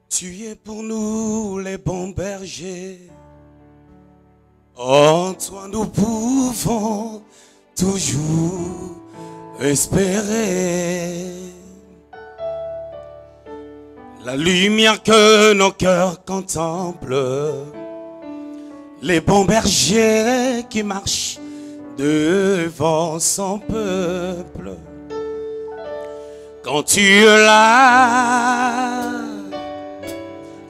Tu es pour nous les bons bergers. En toi nous pouvons toujours espérer. La lumière que nos cœurs contemplent, les bons bergers qui marchent devant son peuple. Quand tu es là,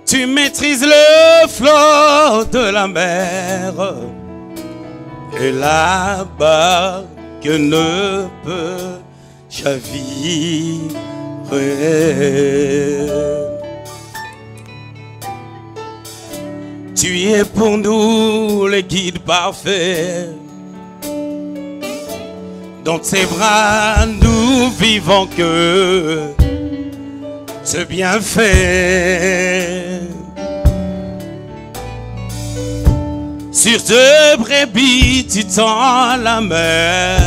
tu maîtrises le flot de la mer et la barque ne peut chavirer. Tu es pour nous le guide parfait. Dans tes bras nous vivons que ce bienfait. Sur deux brebis tu tends la main.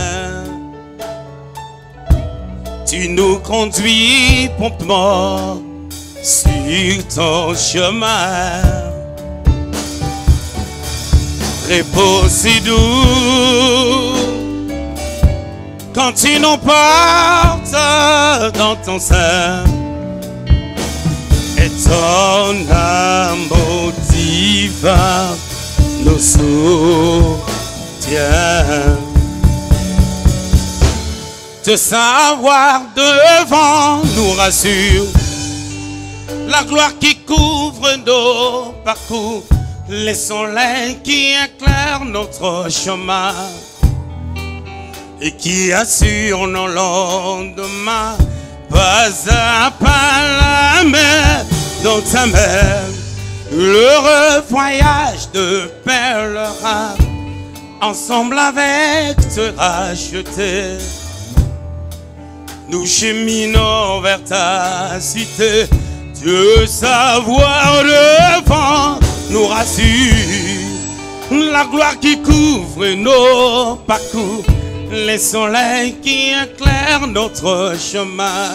Tu nous conduis promptement sur ton chemin. Repos si doux quand tu nous portes dans ton sein. Et ton amour divin nous soutient. Te savoir devant nous rassure. La gloire qui couvre nos parcours, les soleils qui éclairent notre chemin et qui assurent nos lendemains. Pas à pas la main dans ta main, l'heureux voyage de pèlerin, ensemble avec te racheter. Nous cheminons vers ta cité, Dieu savoir devant nous rassure. La gloire qui couvre nos parcours, les soleils qui éclairent notre chemin,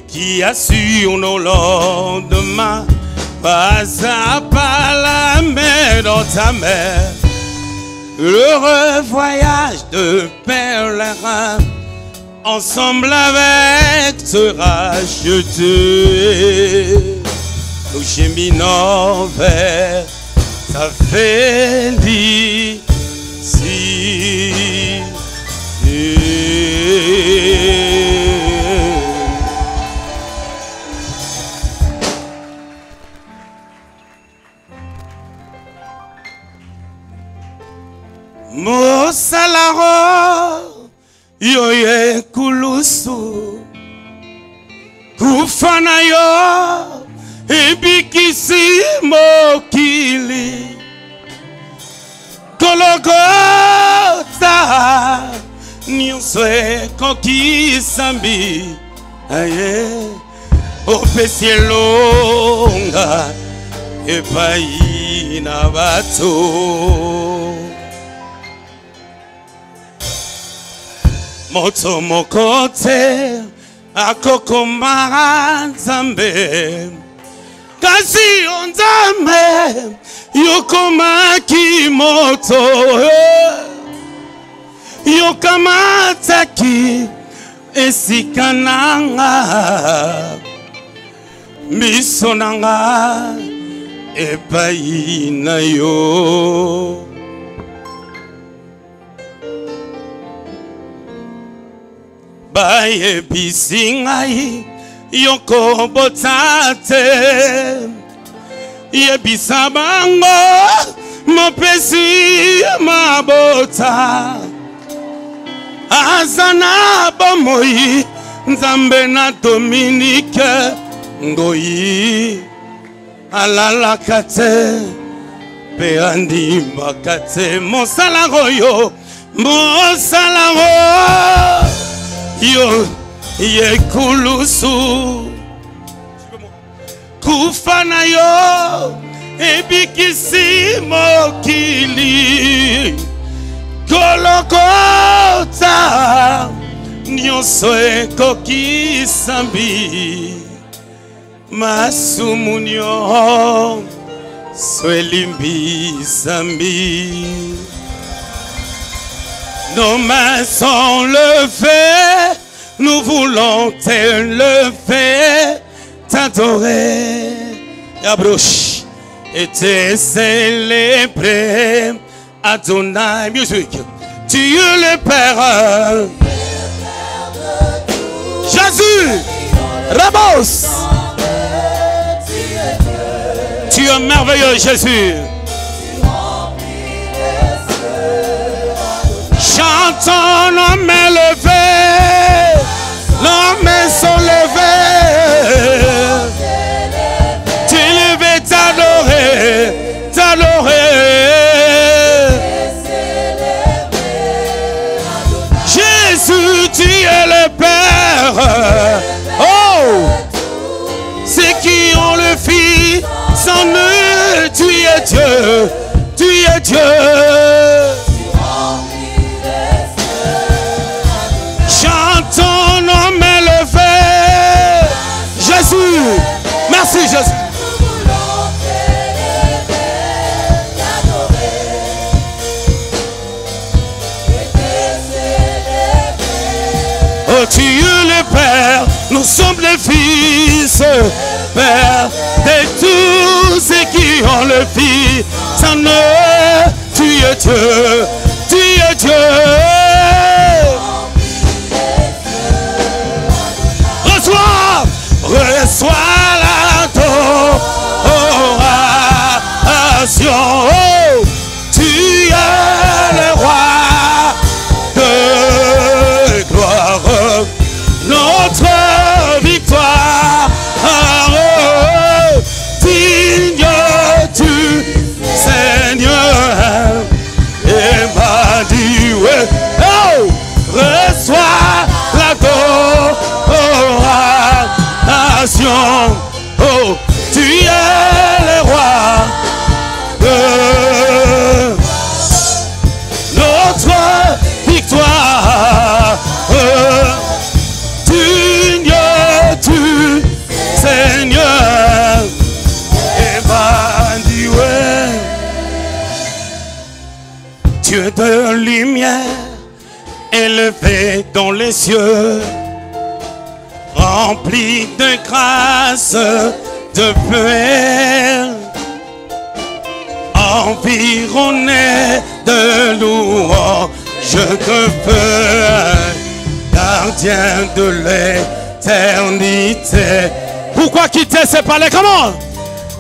qui assurent nos lendemains. Pas à pas la main dans ta main, l'heureux voyage de pèlerin, ensemble avec te racheter. Nous cheminons vers ta félicité. Mosalaro yoye kulusu kufana yo ebikisi mokili Golgotha nyonso ekokisambi aye opesi elonga epai na bato. Moto mokote akokoma nzambe kasi onzambe yokoma kimoto yokamataki esikananga misonanga epai na yo. Baye bisingai yoko botate yebisa bango mopesi mabota azana bomoi nzambe na Dominique ngoyi alalakate pe andimbakate mosalaroyo mosalaroyo yo yekulusu kufana yo ebikisi mokili Golgotha nyonso ekokisambi Masumunyo, Swelimbi Sambi. Nos mains sont levées, nous voulons te lever, t'adorer, Yabrosh, et te célébrer. Adonai, musique, tu es le Père. Jésus, Ramos, tu es merveilleux, Jésus. Chantons, nos mains levées, nos mains sont levées. T'élever, t'adorer, Jésus, tu es le Père. Oh, c'est qui on le fit sans nous. Tu es Dieu, tu es Dieu. Chantons, nos mains levées. Jésus, merci Jésus. Oh, tu es le Père, nous sommes les fils, Père de tous ceux qui ont le Fils. Sans nous, tu es Dieu, tu es Dieu. Reçois l'adoration. Oh, tu es le roi de gloire, notre victoire. Oh, digne du Seigneur, Emmanuel. Oh, reçois l'adoration. Oh, tu es le roi de notre victoire. Digne du Seigneur, Emmanuel. Dieu de lumière, élevé dans les cieux, rempli de grâce, de paix, environné de louanges de feu, gardien de l'éternité. Pourquoi quitter ces palais? Comment?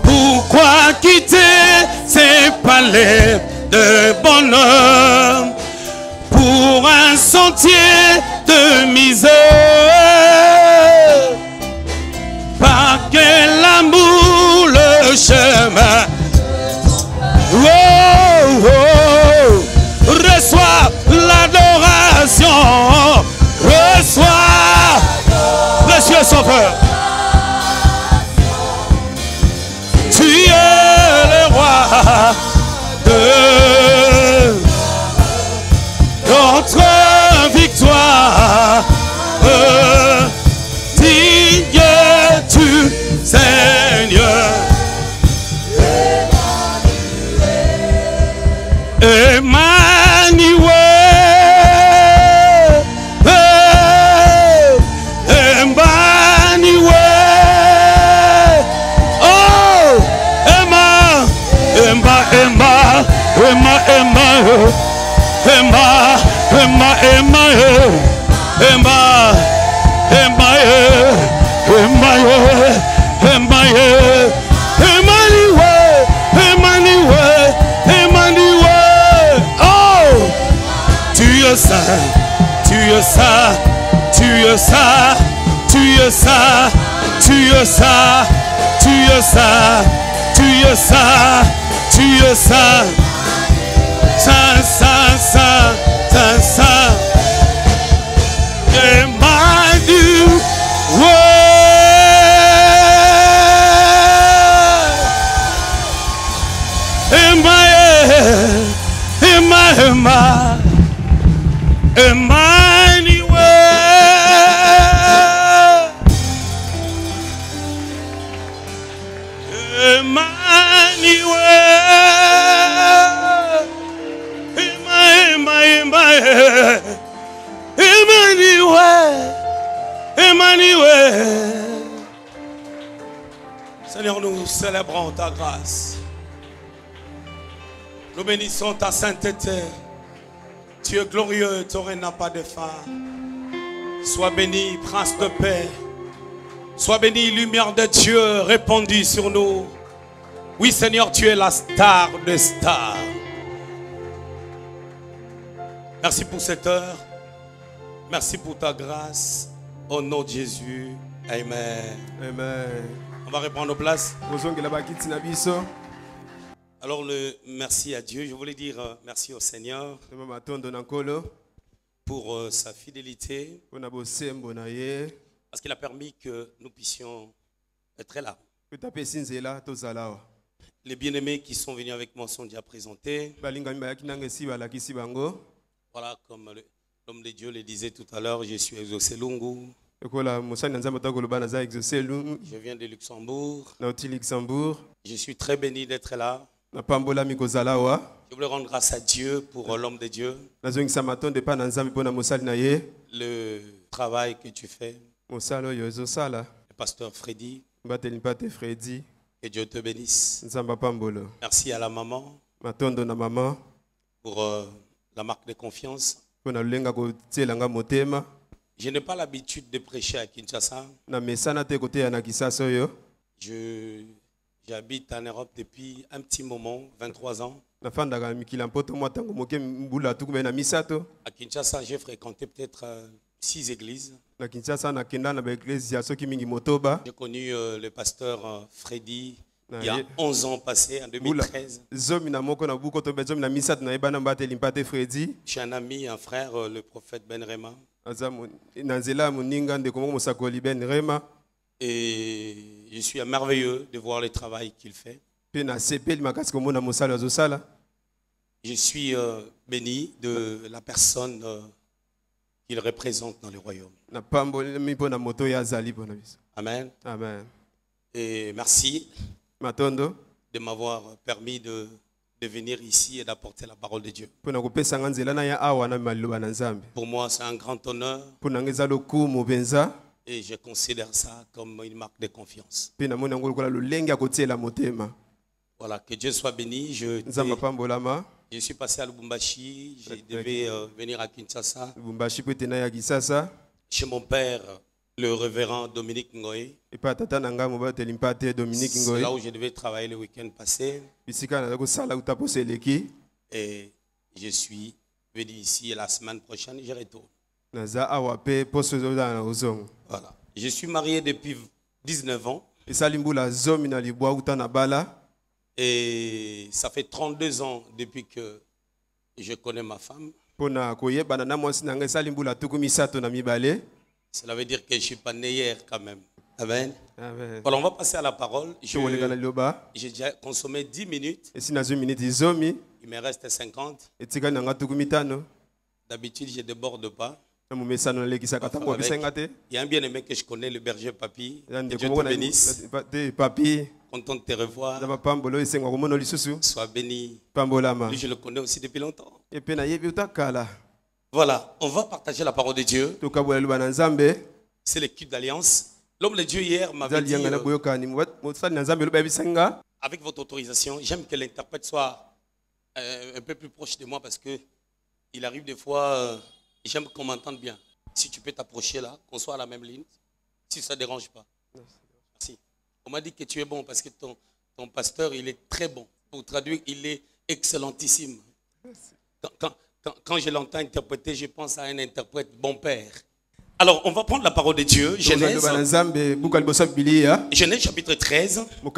Pourquoi quitter ces palais de bonheur pour un sentier de misère? Par quel amour le chemin? Oh, oh, reçois l'adoration, reçois, précieux Sauveur. Tu es le roi de notre victoire. Digne du Seigneur, Emmanuel, Emmanuel. Oh, Emma, Emma, Emma, Emma, Emma, Emma, Emma, Emma, Emma, Emma, Emmanuel, Emmanuel, Emmanuel, Emmanuel, Emmanuel. Oh, tu es saint, tu es saint, tu es saint, tu es saint, tu es saint, tu es saint, tu es saint, tu es saint, saint, saint, saint, saint, saint. Emmanuel. Emmanuel. Emmanuel, Emmanuel. Seigneur, nous célébrons ta grâce. Nous bénissons ta sainteté. Tu es glorieux, ton règne n'a pas de fin. Sois béni, prince de paix. Sois béni, lumière de Dieu répandue sur nous. Oui, Seigneur, tu es la star des stars. Merci pour cette heure. Merci pour ta grâce. Au nom de Jésus. Amen. Amen. On va reprendre nos places. Alors, merci à Dieu. Je voulais dire merci au Seigneur pour sa fidélité. Parce qu'il a permis que nous puissions être là. Les bien-aimés qui sont venus avec moi sont déjà présentés. Voilà, comme l'homme de Dieu le disait tout à l'heure, je suis Exaucé Lungu. Je viens de Luxembourg. Je suis très béni d'être là. Je voulais rendre grâce à Dieu pour l'homme de Dieu. Le travail que tu fais. Le pasteur Freddy. Que Dieu te bénisse. Merci à la maman pour la marque de confiance. Je n'ai pas l'habitude de prêcher à Kinshasa. J'habite en Europe depuis un petit moment, 23 ans. À Kinshasa, j'ai fréquenté peut-être 6 églises. J'ai connu le pasteur Freddy il y a 11 ans passés, en 2013. Je suis un ami, un frère, le prophète Ben Rema. Et je suis merveilleux de voir le travail qu'il fait. Je suis béni de la personne qu'il représente dans le royaume. Amen. Amen. Et merci de m'avoir permis de venir ici et d'apporter la parole de Dieu. Pour moi, c'est un grand honneur. Et je considère ça comme une marque de confiance. Voilà, que Dieu soit béni. Je suis passé à Lubumbashi. Je devais venir à Kinshasa. Chez mon père, le révérend Dominique Ngoé. C'est là où je devais travailler le week-end passé. Et je suis venu ici et la semaine prochaine, je retourne. Voilà. Je suis marié depuis 19 ans. Et ça fait 32 ans depuis que je connais ma femme. Cela veut dire que je ne suis pas né hier quand même. Amen. Amen. Voilà, on va passer à la parole. J'ai déjà consommé 10 minutes. Il me reste 50. D'habitude, je ne déborde pas. Il y a un bien-aimé que je connais, le berger Papi. Que Dieu te bénisse. Content de te revoir. Sois béni. Lui, je le connais aussi depuis longtemps. Voilà, on va partager la parole de Dieu. C'est l'équipe d'Alliance. L'homme de Dieu hier m'avait dit, avec votre autorisation, j'aime que l'interprète soit un peu plus proche de moi parce que il arrive des fois, j'aime qu'on m'entende bien. Si tu peux t'approcher là, qu'on soit à la même ligne, si ça ne dérange pas. Merci. On m'a dit que tu es bon parce que ton pasteur, il est très bon. Pour traduire, il est excellentissime. Quand je l'entends interpréter, je pense à un interprète bon père. Alors, on va prendre la parole de Dieu. Genèse chapitre 13. Vous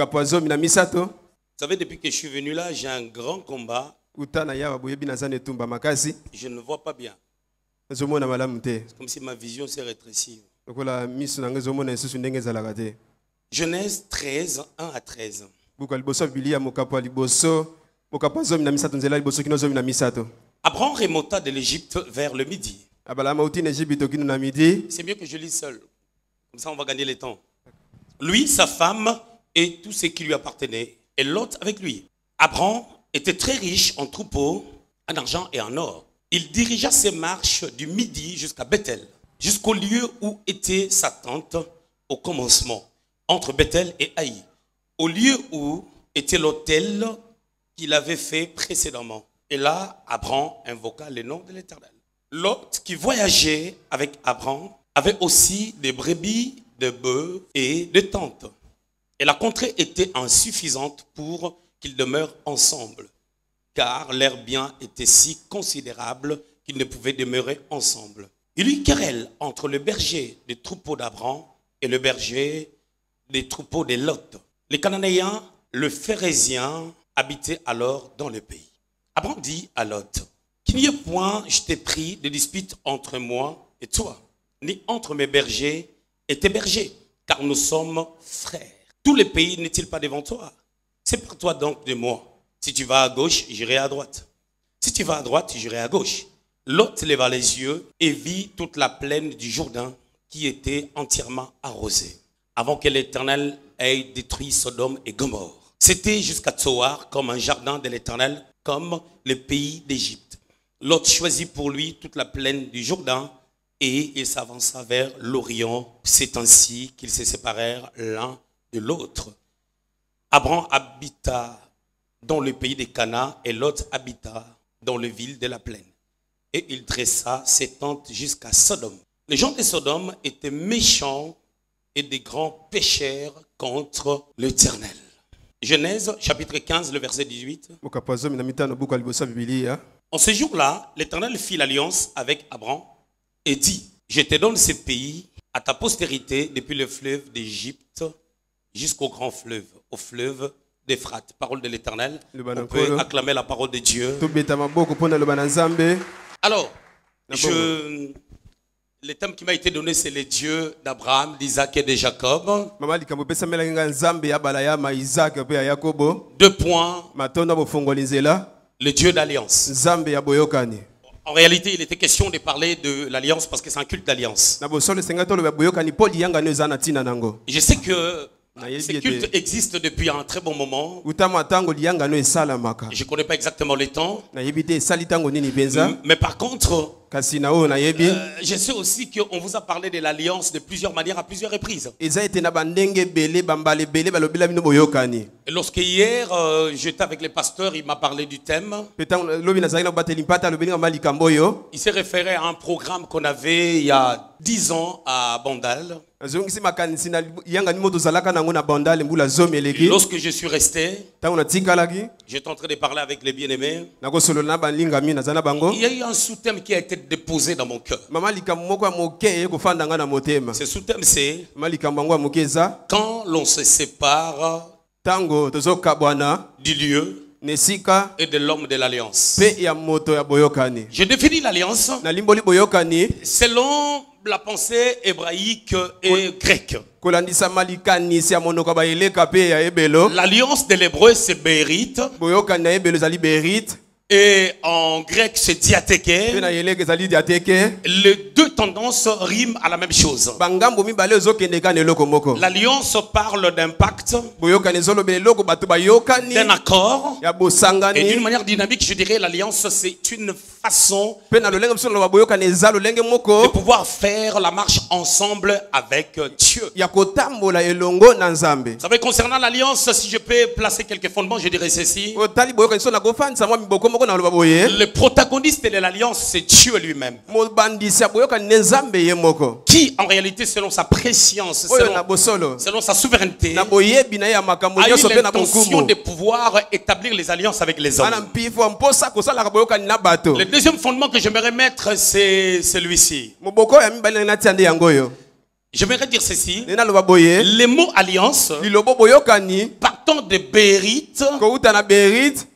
savez, depuis que je suis venu là, j'ai un grand combat. Je ne vois pas bien. C'est comme si ma vision s'est rétrécie. Genèse 13, 1 à 13. Abraham remonta de l'Égypte vers le midi. C'est mieux que je lise seul. Comme ça, on va gagner le temps. Lui, sa femme et tout ce qui lui appartenait, et Lot avec lui. Abraham était très riche en troupeaux, en argent et en or. il dirigea ses marches du midi jusqu'à Bethel, jusqu'au lieu où était sa tente au commencement, entre Bethel et Haï, au lieu où était l'autel qu'il avait fait précédemment. Et là, Abraham invoqua le nom de l'Éternel. Lot, qui voyageait avec Abraham, avait aussi des brebis, des bœufs et des tentes. Et la contrée était insuffisante pour qu'ils demeurent ensemble, car leurs biens étaient si considérables qu'ils ne pouvaient demeurer ensemble. Il y eut querelle entre le berger des troupeaux d'Abraham et le berger des troupeaux de Lot. Les Cananéens, le Phérézien, habitaient alors dans le pays. Abraham dit à Lot, qu'il n'y ait point, je t'ai pris, de dispute entre moi et toi, ni entre mes bergers et tes bergers, car nous sommes frères. Tout le pays n'est-il pas devant toi? Sépare-toi donc de moi. Si tu vas à gauche, j'irai à droite. Si tu vas à droite, j'irai à gauche. Lot leva les yeux et vit toute la plaine du Jourdain qui était entièrement arrosée, avant que l'Éternel ait détruit Sodome et Gomorrhe. C'était jusqu'à Tsoar comme un jardin de l'Éternel, comme le pays d'Égypte. Lot choisit pour lui toute la plaine du Jourdain et il s'avança vers l'Orient. C'est ainsi qu'ils se séparèrent l'un de l'autre. Abraham habita dans le pays de Cana et Lot habita dans les villes de la plaine. Et il dressa ses tentes jusqu'à Sodome. Les gens de Sodome étaient méchants et des grands pécheurs contre l'Éternel. Genèse chapitre 15, le verset 18. En ce jour-là, l'Éternel fit l'alliance avec Abraham et dit, je te donne ce pays à ta postérité depuis le fleuve d'Égypte jusqu'au grand fleuve, au fleuve d'Euphrate. Parole de l'Éternel. On peut acclamer la parole de Dieu. Alors, le thème qui m'a été donné, c'est le Dieu d'Abraham, d'Isaac et de Jacob. 2 points. Le Dieu d'alliance. En réalité, il était question de parler de l'alliance parce que c'est un culte d'alliance. Je sais que ce culte existe depuis un très bon moment. Je ne connais pas exactement les temps. Mais par contre, je sais aussi qu'on vous a parlé de l'alliance de plusieurs manières à plusieurs reprises. Et lorsque hier, j'étais avec le pasteur, il m'a parlé du thème. Il s'est référé à un programme qu'on avait il y a 10 ans à Bandal. Lorsque je suis resté, j'étais en train de parler avec les bien-aimés. Il y a eu un sous-thème qui a été déposé dans mon cœur. Ce sous-thème, c'est quand l'on se sépare du lieu et de l'homme de l'alliance. Je définis l'alliance selon la pensée hébraïque et grecque. L'alliance de l'hébreu, c'est Bérit. Et en grec, c'est diatéké. Les deux tendances riment à la même chose. L'alliance parle d'un pacte, d'un accord. Et d'une manière dynamique, je dirais l'alliance, c'est une façon de pouvoir faire la marche ensemble avec Dieu. Vous savez, concernant l'alliance, si je peux placer quelques fondements, je dirais ceci. Le protagoniste de l'alliance, c'est Dieu lui-même. Qui, en réalité, selon sa préscience, selon sa souveraineté, a eu l'intention de pouvoir établir les alliances avec les hommes. Le deuxième fondement que j'aimerais mettre, c'est celui-ci. J'aimerais dire ceci. Le mot alliance, partant de Bérit,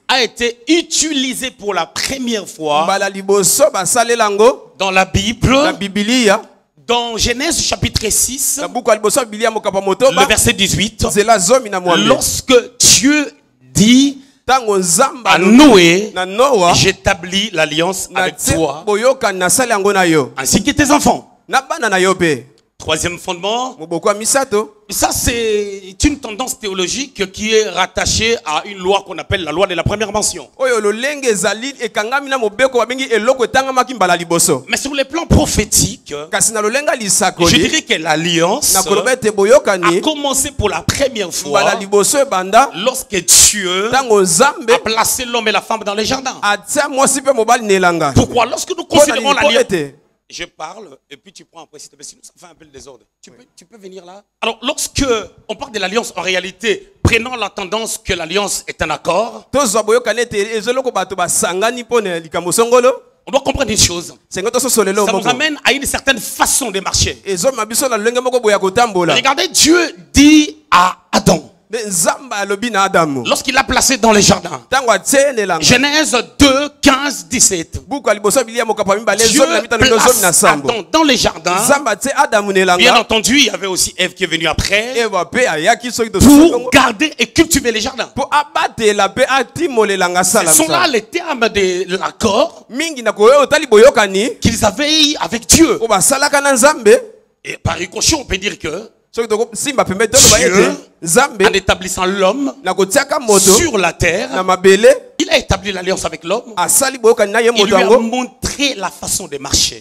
a été utilisé pour la première fois dans la Bible, dans Genèse chapitre 6, le verset 18, lorsque Dieu dit à Noé, j'établis l'alliance avec toi ainsi que tes enfants. Troisième fondement. Moboko misato. Ça, c'est une tendance théologique qui est rattachée à une loi qu'on appelle la loi de la première mention. Mais sur les plans prophétiques, je dirais que l'alliance a commencé pour la première fois lorsque Dieu a placé l'homme et la femme dans les jardins. Pourquoi? Lorsque nous considérons l'alliance... Je parle et puis tu prends après, s'il te plaît, sinon ça fait un peu le désordre. Tu peux venir là? Alors, lorsque on parle de l'alliance, en réalité, prenons la tendance que l'alliance est un accord. On doit comprendre une chose. Ça nous amène à une certaine façon de marcher. Regardez, Dieu dit à Adam, lorsqu'il l'a placé dans les jardins, Genèse 2, 15, 17. Dieu place Adam dans les jardins. Bien entendu, il y avait aussi Ève qui est venue après pour garder et cultiver les jardins. Ce sont là les termes de l'accord qu'ils avaient avec Dieu. Et par ricochet, on peut dire que Dieu, en établissant l'homme sur la terre, il a établi l'alliance avec l'homme. Il lui a montré la façon de marcher.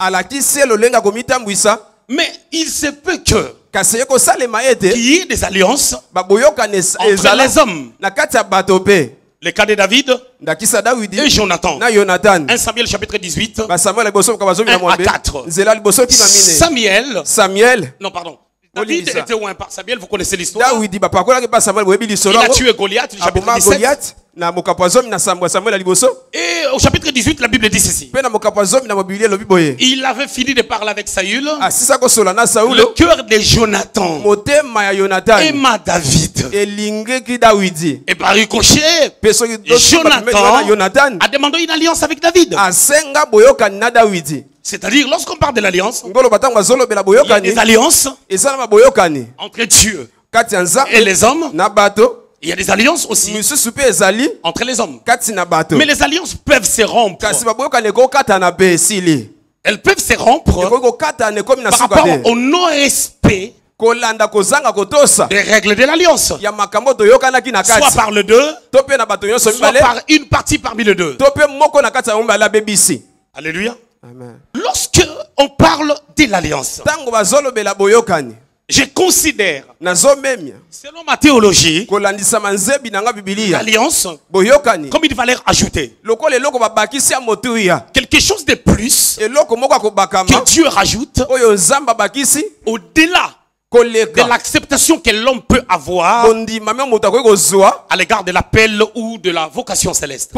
Mais il se peut que qu'il y ait des alliances entre les hommes. Le cas de David et Jonathan. 1 Samuel chapitre 18. 1 à 4. Samuel. Non, pardon. David était loin par Samuel, vous connaissez l'histoire. Il a tué Goliath, le chapitre 17. Et au chapitre 18, la Bible dit ceci. Il avait fini de parler avec Saül. Le cœur de Jonathan aima David. Et par ricochet, Jonathan a demandé une alliance avec David. C'est-à-dire, lorsqu'on parle de l'alliance, il y a des alliances entre Dieu et les hommes. Il y a des alliances aussi entre les hommes. Mais les alliances peuvent se rompre. Elles peuvent se rompre par rapport au non-respect des règles de l'alliance. Soit par le deux, soit par une partie parmi les deux. Alléluia. Lorsque on parle de l'alliance, je considère, selon ma théologie, l'alliance comme une valeur ajoutée. Quelque chose de plus que Dieu rajoute au-delà de l'acceptation que l'homme peut avoir à l'égard de l'appel ou de la vocation céleste.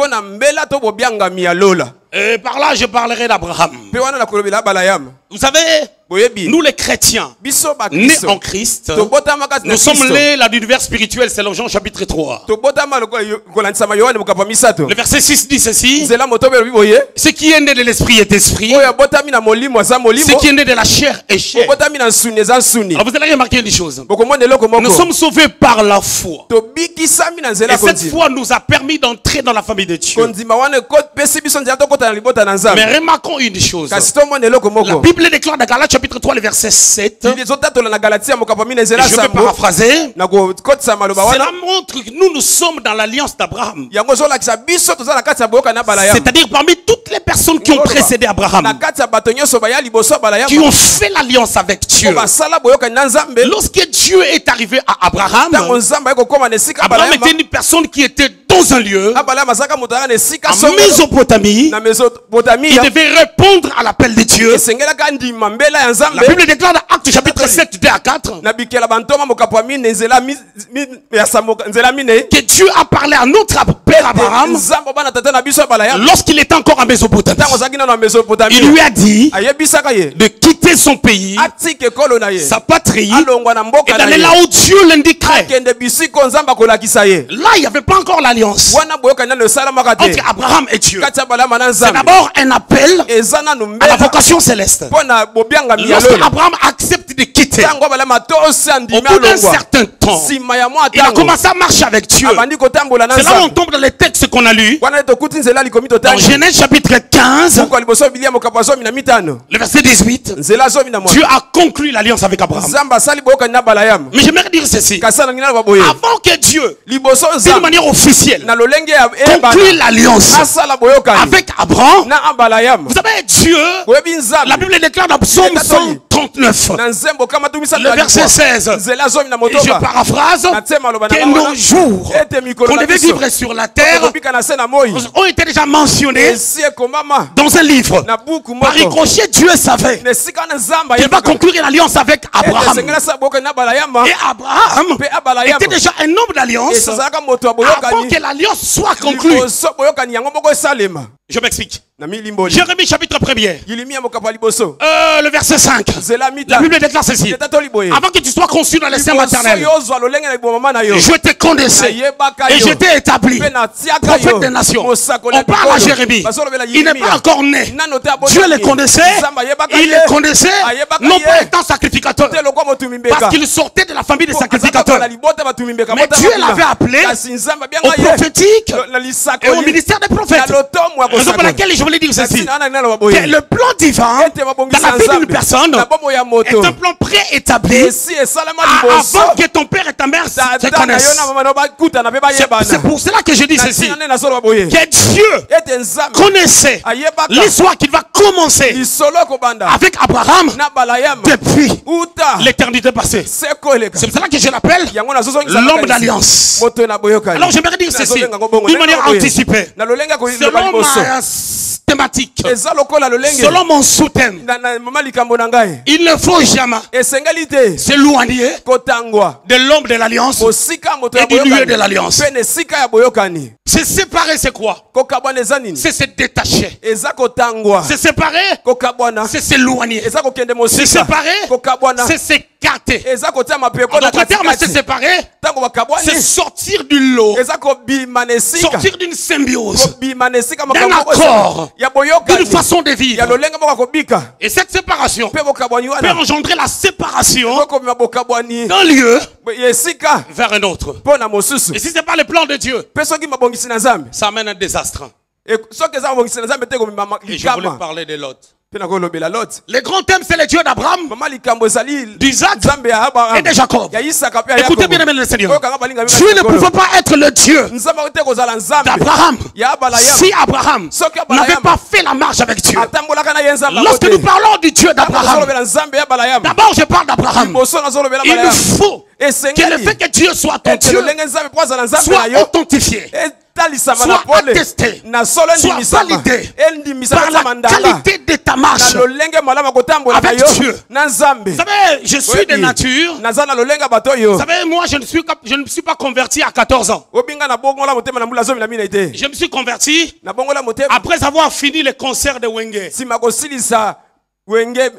Et par là, je parlerai d'Abraham. Vous savez, nous les chrétiens, nés en Christ, nous sommes nés là d'univers spirituel, c'est Jean chapitre 3. Le verset 6 dit ceci: ce qui est né de l'esprit est esprit, ce qui est né de la chair est chair. Alors vous allez remarquer une chose, nous sommes sauvés par la foi. Et cette foi nous a permis d'entrer dans la famille de Dieu. Mais remarquons une chose, la Bible déclare dans Galates chapitre 3 le verset 7, et je vais paraphraser, cela montre que nous sommes dans l'alliance d'Abraham. C'est-à-dire parmi toutes les personnes qui ont précédé Abraham, qui ont fait l'alliance avec Dieu. Lorsque Dieu est arrivé à Abraham, Abraham était une personne qui était dans un lieu, en Mésopotamie. Il devait répondre à l'appel de Dieu. La Bible déclare dans Actes chapitre 7, 2 à 4, que Dieu a parlé à notre père Abraham lorsqu'il était encore en Mésopotamie. Il lui a dit de quitter son pays, sa patrie, et d'aller là où Dieu l'indiquerait. Là, il n'y avait pas encore l'alliance entre Abraham et Dieu. C'est d'abord un appel à la vocation céleste. Lorsque Abraham accepte de quitter. Au bout d'un certain temps, il a commencé à marcher avec Dieu. C'est là où on tombe dans les textes qu'on a lus. Dans Genèse chapitre 15, le verset 18, Dieu a conclu l'alliance avec Abraham. Mais j'aimerais dire ceci. Avant que Dieu, d'une manière officielle, conclue l'alliance avec Abraham, vous savez, Dieu, la Bible déclare dans Psaume 139, le verset 16, et je paraphrase, que nos jours qu'on devait vivre sur la terre ont été déjà mentionnés dans un livre. Par ricochet, Dieu savait qu'il va conclure une alliance avec Abraham. Et Abraham était déjà un homme d'alliance avant que l'alliance soit conclue. Je m'explique. Jérémie chapitre 1er. Le verset 5. La Bible déclare ceci. Avant que tu sois conçu dans les seins maternels, je te connaissais et je t'ai établi prophète des nations. On parle à Jérémie. Il n'est pas encore né. Dieu le connaissait. Il le connaissait non pas étant sacrificateur, parce qu'il sortait de la famille des sacrificateurs. Mais Dieu l'avait appelé au prophétique et au ministère des prophètes. Raison pour laquelle je voulais dire ceci, que le plan divin dans la vie d'une personne est un plan préétabli avant que ton père et ta mère se connaissent. C'est pour cela que je dis ceci, que Dieu connaissait l'histoire qu'il va commencer avec Abraham depuis l'éternité passée. C'est pour cela que je l'appelle l'homme d'alliance. Alors j'aimerais dire ceci d'une manière anticipée, selon ma thématique, selon mon sous-thème. Il ne faut jamais s'éloigner de l'homme de l'alliance et du lieu de l'alliance. Se séparer, c'est quoi? C'est se détacher. Se séparer, c'est s'éloigner. Se séparer, c'est s'écarter. En d'autres termes, se séparer, c'est sortir du lot, sortir d'une symbiose, d'un accord, d'une façon de vivre. Et cette séparation peut engendrer la séparation d'un lieu vers un autre. Et si ce n'est pas le plan de Dieu, ça amène un désastre. Et je voulais parler de Lot. Le grand thème, c'est le Dieu d'Abraham, d'Isaac et de Jacob. Écoutez bien, le Seigneur. Dieu ne pouvait pas être le Dieu d'Abraham si Abraham n'avait pas fait la marche avec Dieu. Lorsque nous parlons du Dieu d'Abraham, d'abord je parle d'Abraham. Il nous faut que le fait que Dieu soit ton Dieu soit authentifié, soit attesté, soit validé par la qualité de ta marche avec Dieu. Vous savez, je suis de nature. Vous savez, moi je ne me suis pas converti à 14 ans. Je me suis converti après avoir fini le concert de Wenge.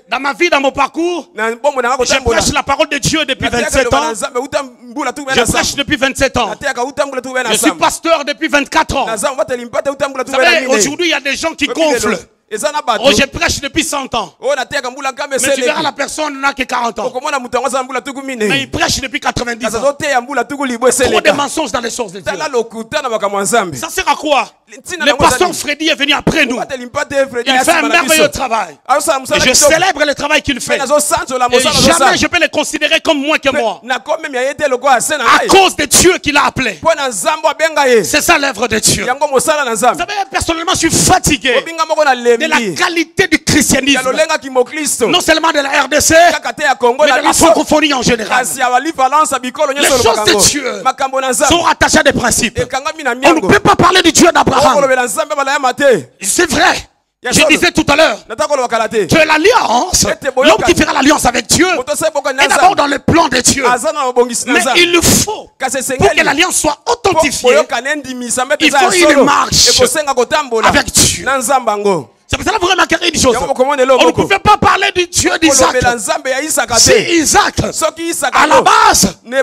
Dans ma vie, dans mon parcours, je prêche la parole de Dieu depuis 27 ans. Je prêche depuis 27 ans. Je suis pasteur depuis 24 ans. Vous savez, aujourd'hui, il y a des gens qui gonflent. Oh, je prêche depuis 100 ans. Mais tu verras, la personne n'a que 40 ans. Mais il prêche depuis 90 ans. Trop de mensonges dans les choses de Dieu. Ça sert à quoi? Le pasteur Freddy est venu après nous. Il fait un merveilleux travail. Et je célèbre le travail qu'il fait. Et jamais je peux le considérer comme moins que moi. À cause de Dieu qui l'a appelé. C'est ça l'œuvre de Dieu. Vous savez, personnellement, je suis fatigué de la qualité du christianisme. Non seulement de la RDC, mais de la francophonie en général. Les choses de Dieu sont attachées à des principes. On ne peut pas parler du Dieu d'Abraham. C'est vrai. Je disais tout à l'heure que l'alliance, l'homme qui fera l'alliance avec Dieu, est d'abord dans le plan de Dieu. Mais il faut, pour que l'alliance soit authentifiée, il faut une marche avec Dieu. C'est pour cela que vous remarquerez une chose. On ne pouvait pas parler du Dieu d'Isaac. Si Isaac, à la base, ne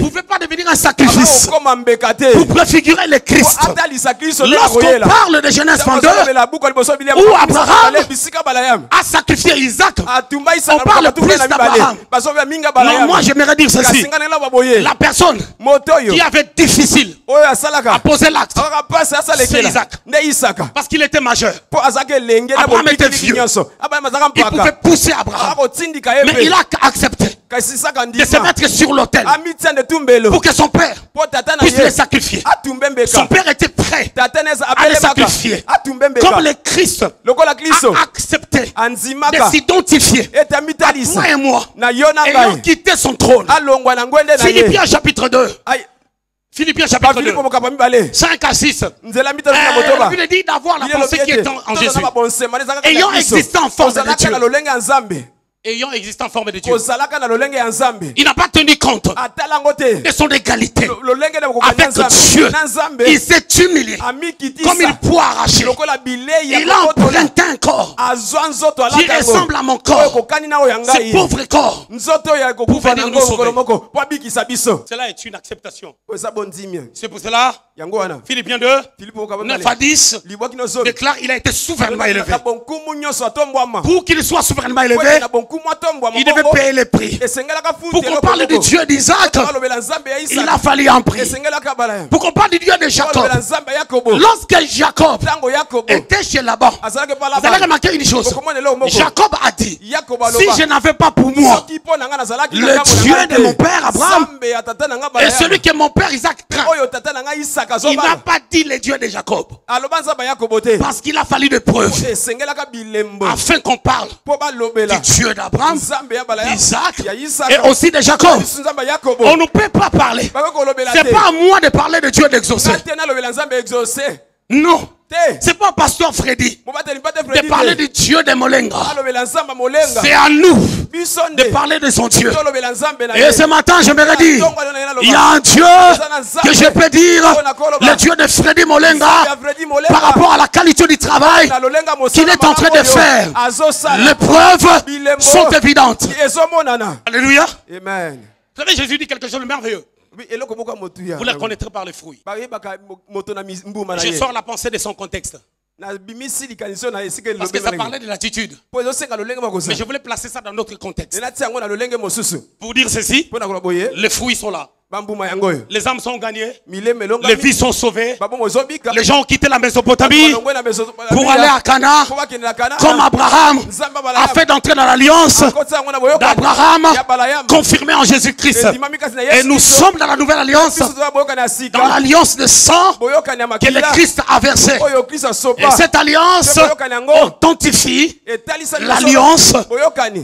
pouvait pas devenir un sacrifice pour préfigurer le Christ. Lorsqu'on parle de Genèse 22, où Abraham a sacrifié Isaac, on parle plus d'Abraham. Non, moi j'aimerais dire ceci. La personne qui avait difficile à poser l'acte, c'est Isaac. Parce qu'il était majeur. Abraham était vieux. Il pouvait pousser Abraham. Mais il a accepté de se mettre sur l'autel pour que son père puisse le sacrifier. Son père était prêt à le sacrifier. Comme le Christ a accepté de s'identifier à toi et moi, ayant quitté son trône. Philippiens chapitre 2. Philippiens chapitre 2, 5 à 6. La Bible dit d'avoir la pensée qui est en Jésus. Ayant existé en forme de Dieu. Ayant existé en forme de Dieu. Il n'a pas tenu compte de son égalité avec Dieu. Il s'est humilié comme une poire arrachée. Il a emprunté un corps qui ressemble à mon corps. Ce pauvre corps pour venir nous sauver. Cela est une acceptation. C'est pour cela, Philippiens 2, 9 à 10, déclare il a été souverainement élevé. Pour qu'il soit souverainement élevé, il devait payer le prix. Pour qu'on parle du Dieu d'Isaac, il a fallu un prix. Pour qu'on parle du Dieu de Jacob, lorsque Jacob était chez Laban, vous allez remarquer une chose. Jacob a dit, si je n'avais pas pour moi le Dieu de mon père Abraham et celui que mon père Isaac craint, il n'a pas dit le Dieu de Jacob. Parce qu'il a fallu des preuves afin qu'on parle du Dieu d'Abraham, d'Isaac et aussi de Jacob. On ne peut pas parler. C'est pas à moi de parler de Dieu d'exaucer. Non. C'est pas pasteur Freddy de parler du Dieu de Molenga. C'est à nous de parler de son Dieu. Et ce matin, je me redis, il y a un Dieu que je peux dire, le Dieu de Freddy Molenga, par rapport à la qualité du travail qu'il est en train de faire. Les preuves sont évidentes. Alléluia. Amen. Vous savez, Jésus dit quelque chose de merveilleux. Vous la connaîtrez par les fruits. Je sors la pensée de son contexte. Parce que ça parlait de l'attitude. Mais je voulais placer ça dans notre contexte. Pour dire ceci, les fruits sont là. Les âmes sont gagnées. Les vies sont sauvées. Les gens ont quitté la Mésopotamie pour aller à Cana. Comme Abraham a fait d'entrer dans l'alliance d'Abraham confirmée en Jésus-Christ. Et nous sommes dans la nouvelle alliance. Dans l'alliance de sang que le Christ a versé. Et cette alliance authentifie l'alliance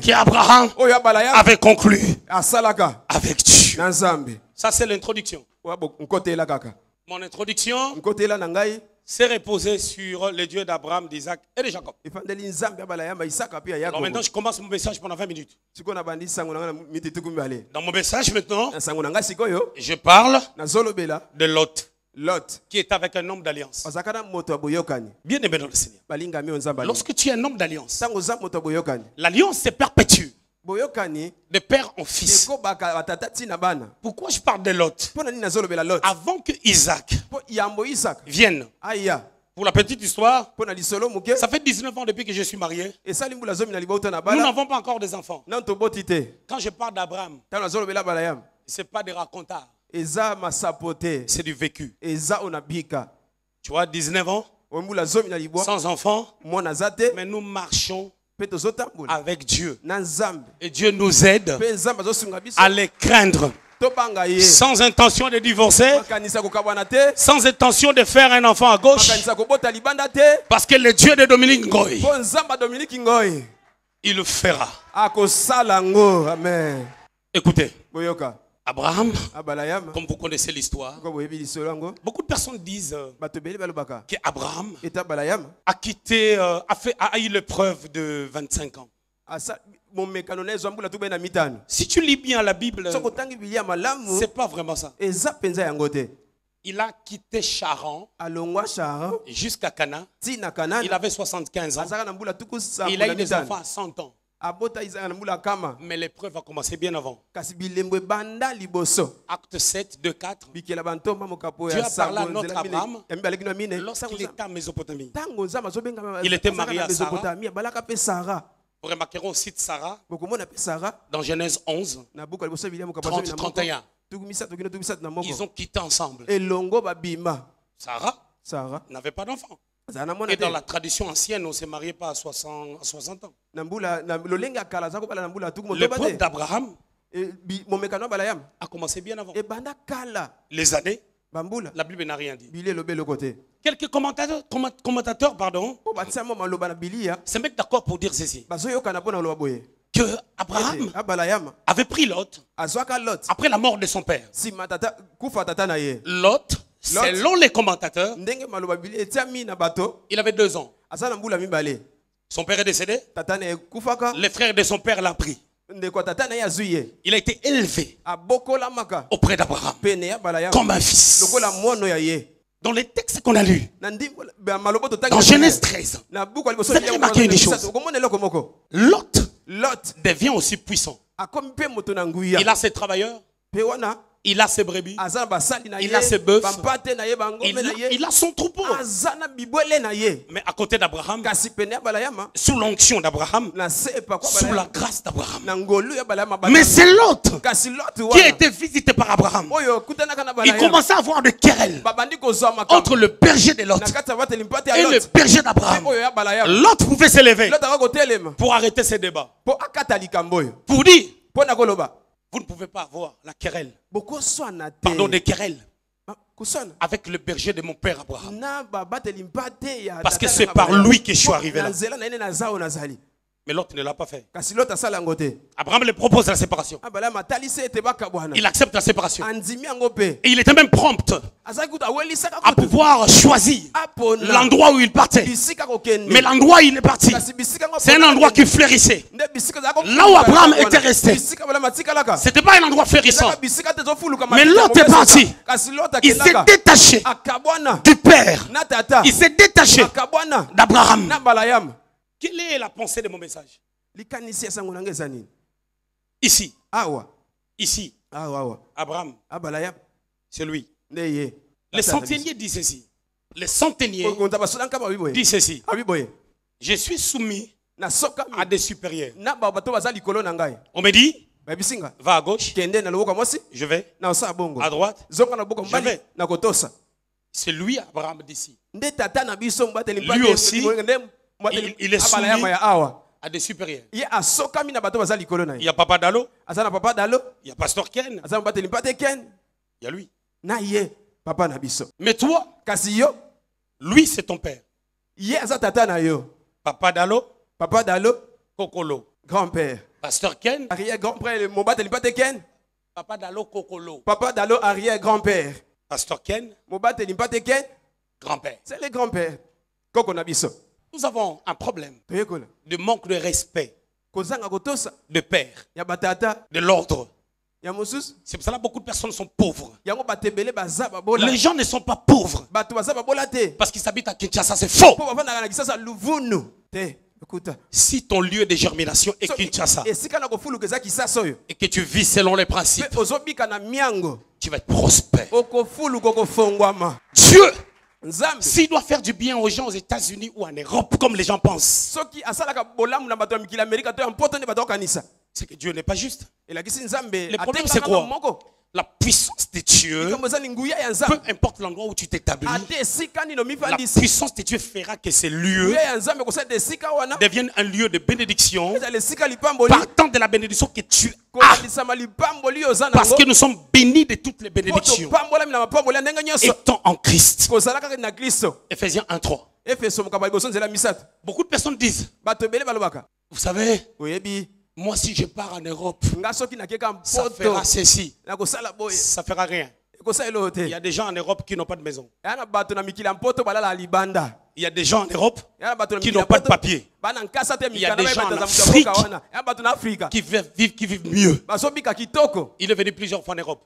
qu'Abraham avait conclue avec Dieu. Ça, c'est l'introduction. Mon introduction s'est reposée sur le Dieu d'Abraham, d'Isaac et de Jacob. Alors maintenant, je commence mon message pendant 20 minutes. Dans mon message maintenant, je parle de Lot. Qui est avec un homme d'alliance. Bien aimé dans le Seigneur. Lorsque tu es un homme d'alliance, l'alliance se perpétue de père en fils. Pourquoi je parle de Lot? Avant que Isaac vienne, pour la petite histoire, ça fait 19 ans depuis que je suis marié. Nous n'avons pas encore des enfants. Quand je parle d'Abraham, ce n'est pas des racontars. C'est du vécu. Tu vois, 19 ans, sans enfants, mais nous marchons avec Dieu. Et Dieu nous aide à les craindre. Sans intention de divorcer, sans intention de faire un enfant à gauche, parce que le Dieu de Dominique Ngoy, il le fera. Écoutez, Abraham, comme vous connaissez l'histoire, beaucoup de personnes disent qu'Abraham a quitté, a eu l'épreuve de 25 ans. Si tu lis bien la Bible, c'est pas vraiment ça. Il a quitté Charan jusqu'à Cana. Il avait 75 ans. Il a eu des enfants à 100 ans. Mais l'épreuve a commencé bien avant. Acte 7, 2, 4. Dieu a parlé à notre Abraham lorsqu'il était en Mésopotamie. Il était marié à Sarah. Vous remarquerez aussi de Sarah dans Genèse 11, 30-31. Ils ont quitté ensemble. Sarah n'avait pas d'enfant. Et dans la tradition ancienne, on ne s'est marié pas à 60 ans. Le peuple d'Abraham a commencé bien avant. Les années, la Bible n'a rien dit. Quelques commentateurs se mettent d'accord pour dire ceci. Que Abraham avait pris Lot après la mort de son père. Lot, selon les commentateurs, il avait 2 ans. Son père est décédé. Les frères de son père l'ont pris. Il a été élevé auprès d'Abraham comme un fils. Dans les textes qu'on a lus, dans Genèse 13, vous avez remarqué une chose. Lot devient aussi puissant. Il a ses travailleurs, il a ses brebis, il a ses bœufs, il a son troupeau. Mais à côté d'Abraham, sous l'onction d'Abraham, sous la grâce d'Abraham. Mais c'est l'autre qui a été visité par Abraham. Il commençait à avoir des querelles entre le berger de Lot et le berger d'Abraham. L'autre pouvait s'élever pour arrêter ces débats. Pour dire, vous ne pouvez pas avoir la querelle. Pardon, des querelles avec le berger de mon père Abraham. Parce que c'est par lui que je suis arrivé là. Mais l'autre ne l'a pas fait. Abraham lui propose la séparation. Il accepte la séparation. Et il était même prompt à pouvoir choisir l'endroit où il partait. Mais l'endroit où il est parti, c'est un endroit qui fleurissait. Là où Abraham était resté, ce n'était pas un endroit fleurissant. Mais l'autre est parti. Il s'est détaché du père. Il s'est détaché d'Abraham. Quelle est la pensée de mon message? Ici. Ici. Abraham. C'est lui. Les centeniers disent ceci. Les centeniers disent ceci. Je suis soumis à des supérieurs. On me dit, va à gauche. Je vais. À droite. Je vais. C'est lui, Abraham, d'ici. Lui aussi. Il est soumis à des supérieurs. Il y a Papa Dalo. Il y a Pasteur Ken. Il y a lui. Mais toi, lui c'est ton père. Papa Dalo. Kokolo. Grand-père. Pasteur Ken. Arrière-grand-père. Papa Dalo Kokolo. Papa Dalo arrière-grand-père. Pasteur Ken. Grand-père. C'est le grand-père. Nous avons un problème de manque de respect de père, de l'ordre. C'est pour cela que beaucoup de personnes sont pauvres. Les gens ne sont pas pauvres parce qu'ils habitent à Kinshasa, c'est faux. Si ton lieu de germination est Kinshasa et que tu vis selon les principes, tu vas être prospère. Dieu, s'il doit faire du bien aux gens aux États-Unis ou en Europe, comme les gens pensent, c'est que Dieu n'est pas juste. Le problème, c'est quoi? La puissance de Dieu, peu importe l'endroit où tu t'établis, la puissance de Dieu fera que ces lieux deviennent un lieu de bénédiction, partant de la bénédiction que tu as. Parce que nous sommes bénis de toutes les bénédictions, étant en Christ. Ephésiens 1:3. Beaucoup de personnes disent, vous savez, moi, si je pars en Europe, ça fera ceci. Ça fera rien. Il y a des gens en Europe qui n'ont pas de maison. Il y a des gens en Europe qui n'ont pas de papier. Il y a des gens en Afrique qui vivent mieux. Il est venu plusieurs fois en Europe.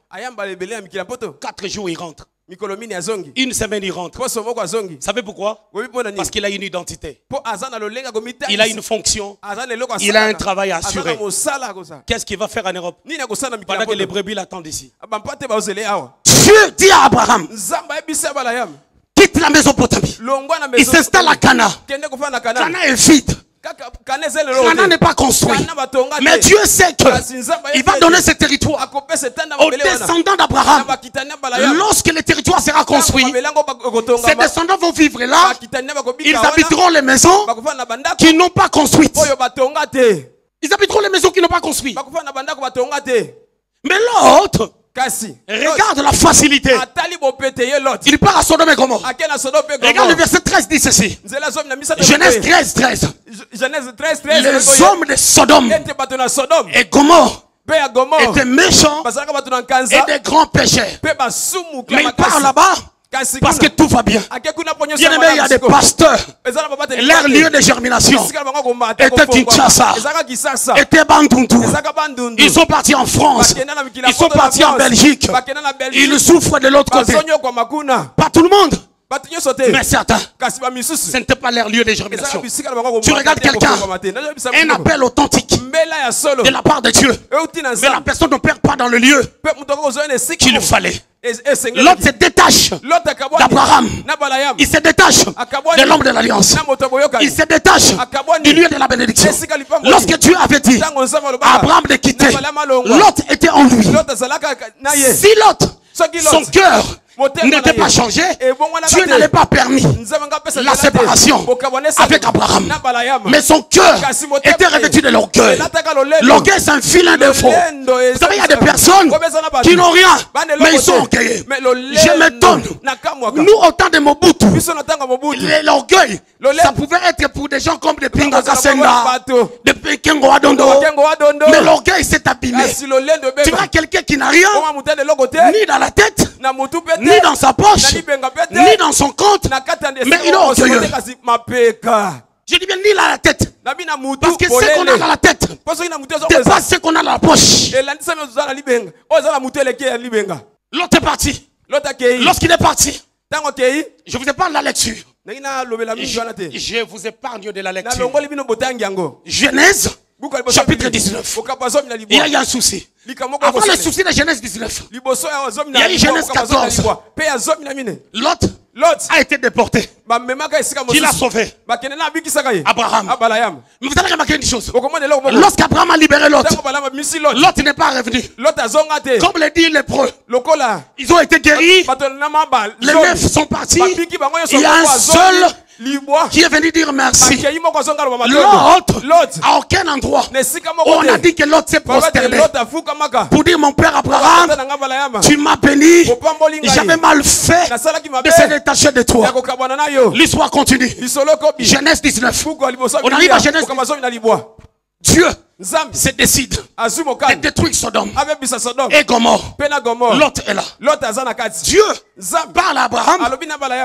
4 jours, il rentre. mikolo mini azongi. Une semaine, il rentre. Poso moko azongi. Vous savez pourquoi? Oyebi mpona nini? Parce qu'il a une identité. Po aza na lolenga komitangisa. Il a une fonction. Aza na eloko Il a un asalaka. travail à Aza assurer. na mosala akosa. Qu'est-ce qu'il va faire en Europe Nini akosala mikolo pendant que les poto? brebis l'attendent ici? Bampate baozele awa. Dieu dit à Abraham, Nzamba ayebisi Abraham. quitte la Mésopotamie. Longwa na Il maison. s'installe à Cana. Kende kofana na Kana. Cana est vide. Kana ezele lo. Cana n'est pas construit. Kana batonga te. Mais Dieu sait que il va donner ce territoire akopesa tanda aux mabele wana. descendants d'Abraham. Bakitania Balayam. Lorsque le territoire sera construit, Mabelango bakotonga. ces descendants vont vivre là. Bakitania bakobika Ils wana. habiteront les maisons Bakofana na bandako. qui n'ont pas construites. Oyo batonga te. Ils habiteront les maisons qui n'ont pas construites. Bakofana na bandako batonga te. Mais l'autre Kasi. regarde la facilité. Atali bopete ye lot. Il part à Sodome et Gomorrhe. Akena Sodome et Gomorrhe. Regarde le verset 13 dit ceci. Nzela zomi na misa. Genèse 13, 13. Genèse 13. Les hommes de Sodome Ente bato na Sodome. et Gomorrhe Pe ya Gomorre. étaient méchants Bazalaka bato na et Kanza. des grands pécheurs. Pe basumu Mais il part là-bas parce que tout va bien. Bien aimé, il y a des pasteurs. Leur lieu de germination était Kinshasa, était Bandundu. Ils sont partis en France. Ils sont partis en Belgique. Ils souffrent de l'autre côté. Pas tout le monde. Mais certains, ce n'était pas leur lieu de germination. Tu regardes quelqu'un, un appel authentique de la part de Dieu. Mais la personne ne perd pas dans le lieu qu'il fallait. L'autre se détache d'Abraham. Il se détache de l'homme de l'alliance. Il se détache du lieu de la bénédiction. Lorsque Dieu avait dit à Abraham de quitter, l'autre était en lui. Si l'autre, son cœur n'était pas changé, Dieu n'avait pas permis la séparation avec Abraham. Mais son cœur était revêtu de l'orgueil. L'orgueil, c'est un filin de faux. Vous savez, il y a des personnes qui n'ont rien, mais ils sont orgueillés. Je m'étonne. Nous, au temps de Mobutu, l'orgueil, ça pouvait être pour des gens comme des Pinga Kasenga, des Pekengo Adondo. Mais l'orgueil s'est abîmé. Tu vois quelqu'un qui n'a rien, ni dans la tête, ni dans sa poche, ni dans son compte, mais il est orgueilleux. Je dis bien ni dans la tête. Parce que ce qu'on a dans la tête, c'est pas ce qu'on a dans la poche. L'autre est parti. Lorsqu'il est parti, je vous épargne la lecture. Je vous épargne de la lecture. Genèse, chapitre 19. Il y a eu un souci. Avant le souci de Genèse 19, il y a eu Genèse 14. Lot a été déporté. Qui l'a sauvé? Abraham. Mais vous allez remarquer une chose. Lorsqu'Abraham a libéré Lot, Lot n'est pas revenu. Comme le dit l'hébreu, ils ont été guéris. Les 9 sont partis. Il y a un seul qui est venu dire merci. L'autre, à aucun endroit, on a dit que l'autre s'est prosterné pour dire mon père Abraham, tu m'as béni, j'avais mal fait de se détacher de toi. L'histoire continue. Genèse 19. On arrive à Genèse. Dieu se décide de détruire Sodome et Gomorre. L'autre est là. Dieu parle à Abraham,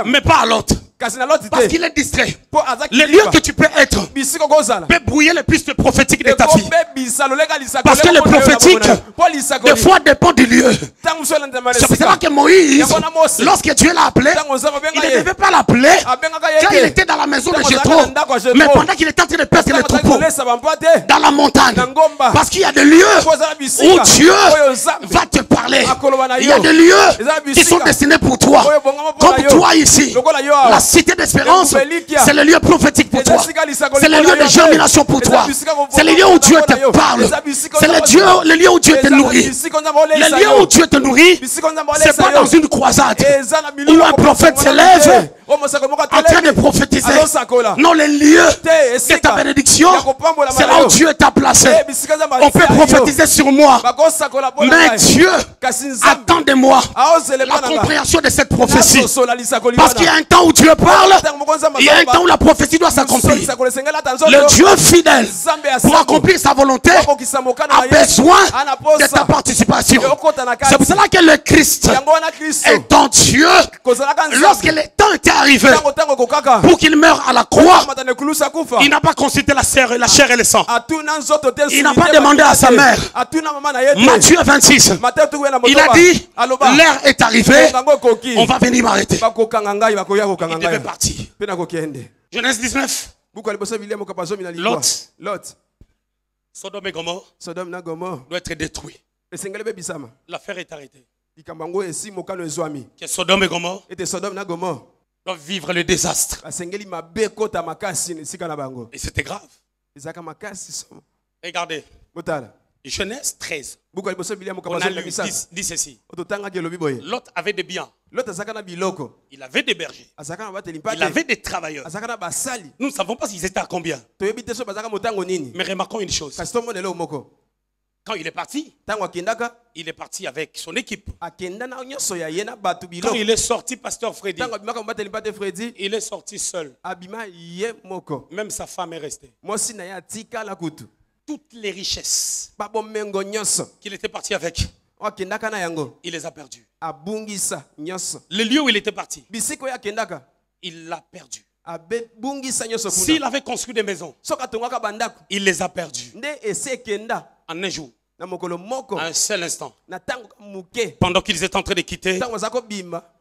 mais pas à l'autre. Parce qu'il est distrait. Le lieu que tu peux être peut brouiller les pistes prophétiques de ta vie. Parce que le prophétique, des fois, dépend du lieu. C'est pour cela que Moïse, lorsque Dieu l'a appelé, il ne devait pas l'appeler quand il était dans la maison de Jéthro, mais pendant qu'il était en train de perdre les troupeaux dans la montagne. Parce qu'il y a des lieux où Dieu va te parler. Il y a des lieux qui sont destinés pour toi. Comme toi ici. La cité d'espérance, c'est le lieu prophétique pour toi. C'est le lieu de germination pour toi. C'est le lieu où Dieu te parle. C'est le lieu où Dieu te nourrit. Le lieu où Dieu te nourrit, c'est pas dans une croisade où un prophète se lève en train de prophétiser. Non, le lieu de ta bénédiction, c'est là où Dieu t'a placé. On peut prophétiser sur moi, mais Dieu attend de moi la compréhension de cette prophétie. Parce qu'il y a un temps où Dieu parle, il y a un temps où la prophétie doit s'accomplir. Le Dieu fidèle, pour accomplir sa volonté, a besoin de ta participation. C'est pour cela que le Christ est en Dieu. Lorsque le temps était arrivé Tango tango kokaka. pour qu'il meure à la croix, Matane kulusa kufa. il n'a pas consulté la chair et le sang. Atuna nzoto te Il n'a sulite pas demandé à bakite. sa mère. Atuna mama na yete. Matthieu 26, Matthieu tuwe na il a motoba. dit, Aloba. l'heure est arrivée, Ngango koki. on va venir m'arrêter. Bakokanga ngai bakoya kokanga Il devait ngai. partir. Pena kokende. Genèse 19, Buku aliposa William okapazomi na Lot. likwa. Lot. Sodome et Gomorrhe Sodome na Gomorrhe. doit être détruit. Esengeli be bisama. L'affaire est arrêtée. Likambango esi mokano ezwami. Que Sodome et Gomorrhe Ete Sodome na Gomorre. doivent vivre le désastre. Asengeli mabe kota makasi esika na bango. Et c'était grave. Ezaka makasi somo. Regardez, Botala. Genèse 13, Buku aliposa William on a okapazomi na lu, bisama. dit ceci. Ototanga ke lobi boye. Lot avait des biens, Lot azaka na biloko. il avait des bergers, Azaka na bateli il mpate. avait des travailleurs. Azaka na basali. Nous ne savons pas s'ils étaient à combien. Toyebi te so bazaka motango nini. Mais remarquons une chose. Kasi tomonela omoko. Quand il est parti, Tango akendaka. il est parti avec son équipe. Akenda na nyonso ya ye na batu Quand biloko. il est sorti, pasteur Freddy, Tango abimaka mobateli mpate Freddy. il est sorti seul. Abima ye moko. Même sa femme est restée. Mosi na ya tika la kutu. Toutes les richesses Babomengo nyonso. qu'il était parti avec, Akendaka na yango. il les a perdues. Abungisa nyonso. Le lieu où il était parti, Bisiko ya kendaka. il l'a perdu. Abe bungisa nyonso kuna. S'il avait construit des maisons, Soka tongaka bandako. il les a perdues. Nde ese kenda. En un jour, Na mokolo moko. à un seul instant. Na tango muke. Pendant qu'ils étaient en train de quitter, Tango zako bimba.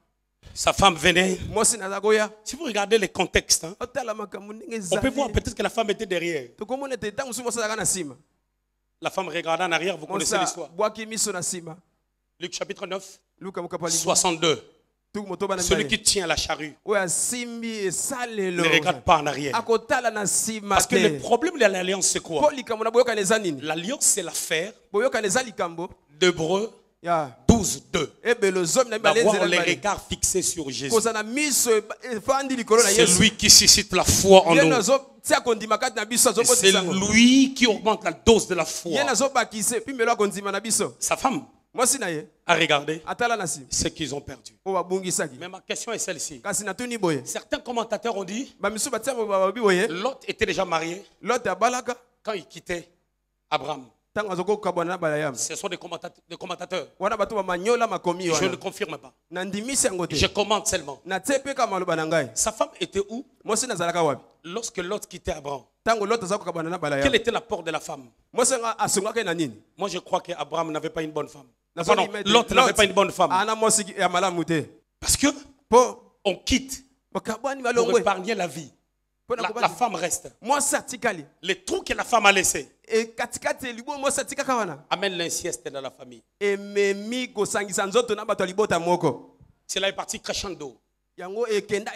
sa femme venait. Mosi na zako ya. Si vous regardez les contextes, hein, Otala makambo ndenge on peut voir ezali. peut-être que la femme était derrière. Tokomona te tango sumo sala na sima. La femme regardait en arrière, vous connaissez Mosa l'histoire. bwaki miso na sima. Luc chapitre 9, Luka mokapali. 62. Tuku motoba na Celui mbale. qui tient la charrue Oya simbi esalelo. ne regarde pas en arrière. Akotala na sima Parce que le te. problème de l'alliance, c'est quoi? Po likambo na boyoka neza nini? L'alliance, c'est l'affaire Boyoka neza likambo. d'Hébreux Ya. 12:2. Ebelo zomi na mbale D'avoir nzela les mbale. regards fixés sur Jésus. Kozana miso efandi likolo na C'est Yesu. lui qui suscite la foi en Ye nous. nazo tia kondima kati na biso Et c'est azobotisa ngo. lui qui augmente la dose de la Ye foi. nazo bakise puis melo akondima na biso. Sa femme Mwasi na ye a regardé atala na sima. ce qu'ils ont perdu. Po babungisaki. Mais ma question est celle-ci. Kasi na tuni boye. Certains commentateurs ont dit Ba misu batia babi boye. Lot était déjà marié Lot abalaka. quand il quittait Abraham. Tango azoko kabwana na bala yam. Ce sont des commentateurs. Wana batu ba manyola makomi Je ne wana. confirme pas. Na ndimisi yango te. Je commente seulement. Na tepe ka maloba na ngai. Sa femme était où Mwasi nazalaka wapi? lorsque Lot quittait Abraham? Tango Lot azako kabwana na bala yam. Quel était l'apport de la femme? Mwasi nga asongaka na nini? Moi, je crois qu'Abraham n'avait pas une bonne femme. Nazo Pardon, limete. Lot n'avait pas une bonne femme. Ana mwasi ya malamu te. Parce que Po on quitte bakabwani pour balongwe. épargner la vie. La femme reste. Mwasi atikali. Les trous que la femme a laissés E katikati libo mwasi atikaka wana. amènent l'inceste dans la famille. Ememi kosangisa nzoto na bato ya libota moko. Cela est parti crescendo. Yango ekenda